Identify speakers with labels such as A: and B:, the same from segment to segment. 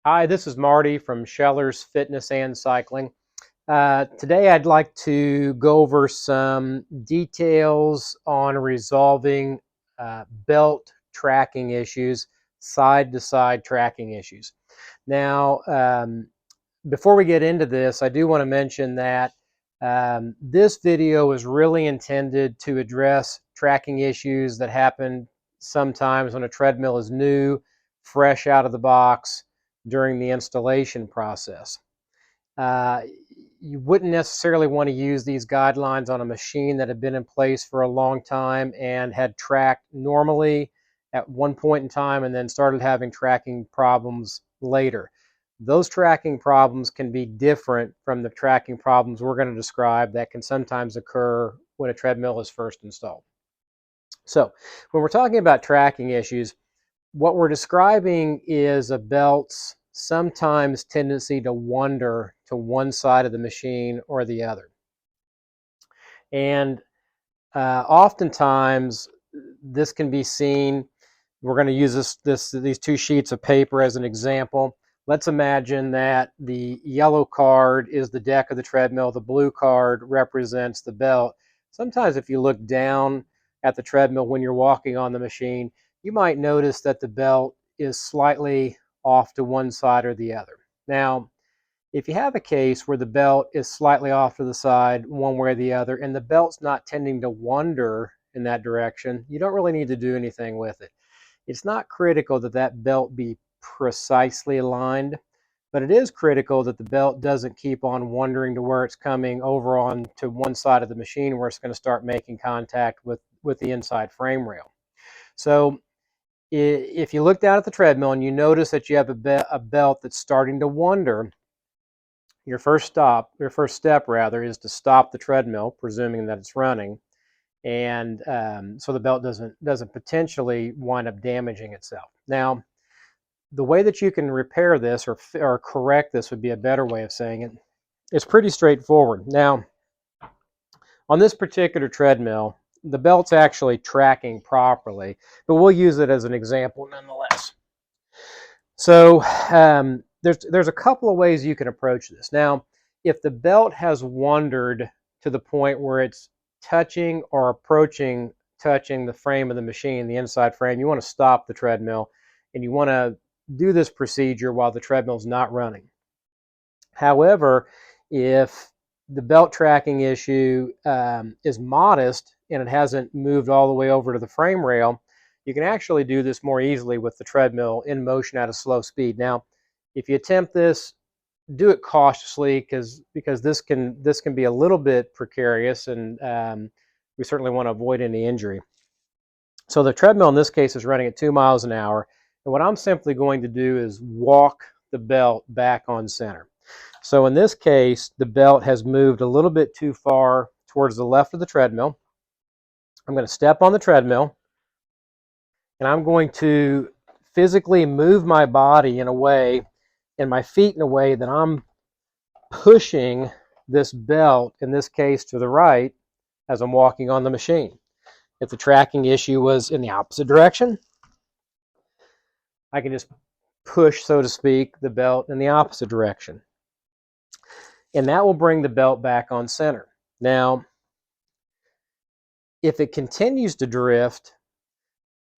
A: Hi, this is Marty from Scheller's Fitness and Cycling. Today I'd like to go over some details on resolving belt tracking issues, side-to-side tracking issues. Now, before we get into this, I do want to mention that this video is really intended to address tracking issues that happen sometimes when a treadmill is new, fresh out of the box, during the installation process. Uh, you wouldn't necessarily want to use these guidelines on a machine that had been in place for a long time and had tracked normally at one point in time and then started having tracking problems later. Those tracking problems can be different from the tracking problems we're going to describe that can sometimes occur when a treadmill is first installed. So when we're talking about tracking issues, what we're describing is a belt's sometimes tendency to wander to one side of the machine or the other. And oftentimes this can be seen. We're going to use these two sheets of paper as an example. Let's imagine that the yellow card is the deck of the treadmill, the blue card represents the belt. Sometimes if you look down at the treadmill when you're walking on the machine, you might notice that the belt is slightly off to one side or the other. Now, if you have a case where the belt is slightly off to the side one way or the other, and the belt's not tending to wander in that direction, you don't really need to do anything with it. It's not critical that that belt be precisely aligned, but it is critical that the belt doesn't keep on wandering to where it's coming over on to one side of the machine where it's going to start making contact with the inside frame rail. So if you look down at the treadmill and you notice that you have a belt that's starting to wander, your first step rather, is to stop the treadmill, presuming that it's running, and so the belt doesn't potentially wind up damaging itself. Now, the way that you can repair this or correct this would be a better way of saying it. It's pretty straightforward. Now, on this particular treadmill, the belt's actually tracking properly, but we'll use it as an example nonetheless. So there's a couple of ways you can approach this. Now, if the belt has wandered to the point where it's touching or approaching touching the frame of the machine, the inside frame, you want to stop the treadmill and you want to do this procedure while the treadmill is not running. However, if the belt tracking issue is modest and it hasn't moved all the way over to the frame rail, you can actually do this more easily with the treadmill in motion at a slow speed. Now, if you attempt this, do it cautiously because this can be a little bit precarious, and we certainly want to avoid any injury. So the treadmill in this case is running at 2 miles an hour, and what I'm simply going to do is walk the belt back on center. So in this case, the belt has moved a little bit too far towards the left of the treadmill. I'm going to step on the treadmill, and I'm going to physically move my body in a way, and my feet in a way that I'm pushing this belt, in this case to the right, as I'm walking on the machine. If the tracking issue was in the opposite direction, I can just push, so to speak, the belt in the opposite direction. And that will bring the belt back on center. Now, if it continues to drift,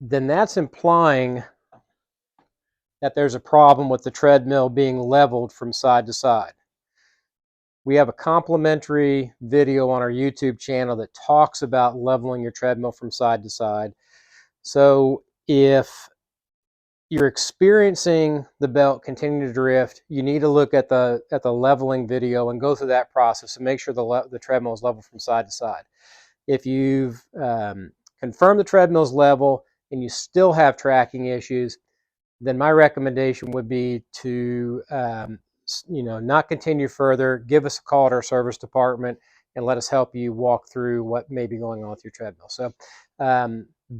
A: then that's implying that there's a problem with the treadmill being leveled from side to side. We have a complimentary video on our YouTube channel that talks about leveling your treadmill from side to side. So if you're experiencing the belt continue to drift, you need to look at the leveling video and go through that process and make sure the treadmill is level from side to side. If you've confirmed the treadmill's level and you still have tracking issues, then my recommendation would be to not continue further. Give us a call at our service department and let us help you walk through what may be going on with your treadmill. So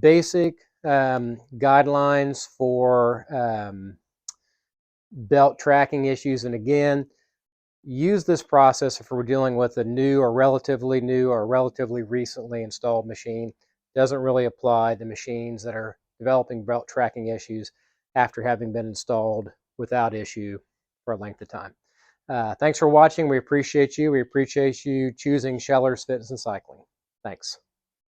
A: basic guidelines for belt tracking issues. And again, use this process if we're dealing with a new or relatively recently installed machine. Doesn't really apply to machines that are developing belt tracking issues after having been installed without issue for a length of time. Thanks for watching. We appreciate you. We appreciate you choosing Scheller's Fitness and Cycling. Thanks.